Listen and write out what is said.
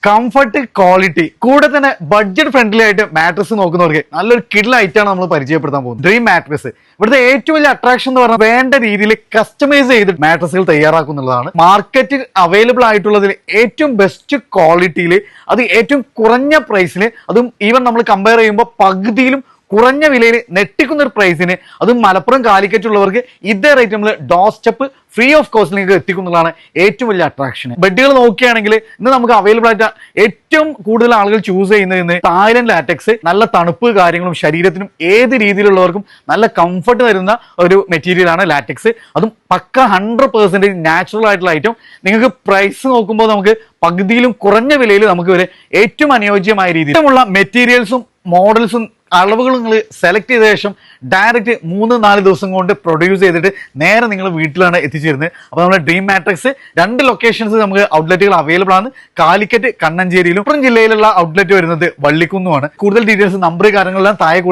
Comfort, quality, കൂടെ തന്നെ budget friendly ആയിട്ട് മാട്രസ് നോക്കുന്നവർക്ക് നല്ലൊരു കിഡിൽ ആയിട്ടാണ് നമ്മൾ പരിചയപ്പെടുത്താൻ പോകുന്നത്. ഡ്രീം മാട്രസ് ഇവിടുത്തെ ഏറ്റവും വലിയ അട്രാക്ഷൻ എന്ന് പറഞ്ഞാൽ വേണ്ട രീതിയിൽ കസ്റ്റമൈസ് ചെയ്ത് മാട്രസുകൾ തയ്യാറാക്കുന്നുള്ളതാണ്. മാർക്കറ്റിൽ അവൈലബിൾ ആയിട്ടുള്ളതിൽ ഏറ്റവും ബെസ്റ്റ് ക്വാളിറ്റിയിൽ, അത് ഏറ്റവും കുറഞ്ഞ പ്രൈസിൽ, അതും ഈവൻ നമ്മൾ കമ്പയർ ചെയ്യുമ്പോൾ പകുതിയിലും കുറഞ്ഞ വിലയിൽ നെട്ടിക്കുന്ന ഒരു പ്രൈസിന്, അതും മലപ്പുറം കാലിക്കറ്റുള്ളവർക്ക് ഇതേ റേറ്റ് നമ്മൾ door step free of cost നിങ്ങൾക്ക് എത്തിക്കുന്നതാണ് ഏറ്റവും വലിയ അട്രാക്ഷൻ. ബെഡുകൾ നോക്കുകയാണെങ്കിൽ ഇന്ന് നമുക്ക് അവൈലബിൾ ആയിട്ട് ഏറ്റവും കൂടുതൽ ആളുകൾ ചൂസ് ചെയ്യുന്നത് തായ്ലൻഡ് ലാറ്റക്സ്. നല്ല തണുപ്പ് കാര്യങ്ങളും ശരീരത്തിനും ഏത് രീതിയിലുള്ളവർക്കും നല്ല കംഫർട്ട് തരുന്ന ഒരു മെറ്റീരിയലാണ് ലാറ്റക്സ്. അതും പക്ക 100% നാച്ചുറൽ ആയിട്ടുള്ള ഐറ്റം. നിങ്ങൾക്ക് പ്രൈസ് നോക്കുമ്പോൾ നമുക്ക് പകുതിയിലും കുറഞ്ഞ വിലയിൽ നമുക്ക് വരെ ഏറ്റവും അനുയോജ്യമായ രീതിയിലുള്ള മെറ്റീരിയൽസും മോഡൽസും അളവുകൾ നിങ്ങൾ സെലക്ട് ചെയ്ത ശേഷം ഡയറക്റ്റ് 3-4 ദിവസം കൊണ്ട് പ്രൊഡ്യൂസ് ചെയ്തിട്ട് നേരെ നിങ്ങൾ വീട്ടിലാണ് എത്തിച്ചേരുന്നത്. അപ്പോൾ നമ്മുടെ ഡ്രീം മാട്രിക്സ് 2 ലൊക്കേഷൻസ് നമുക്ക് ഔട്ട്ലെറ്റുകൾ അവൈലബിൾ ആണ്. കാലിക്കറ്റ്, കണ്ണഞ്ചേരിയിലും മലപ്പുറം ജില്ലയിലുള്ള ഔട്ട്ലെറ്റ് വരുന്നത് വള്ളിക്കുന്നുമാണ്. കൂടുതൽ ഡീറ്റെയിൽസ്, നമ്പർ, കാര്യങ്ങളെല്ലാം താഴെ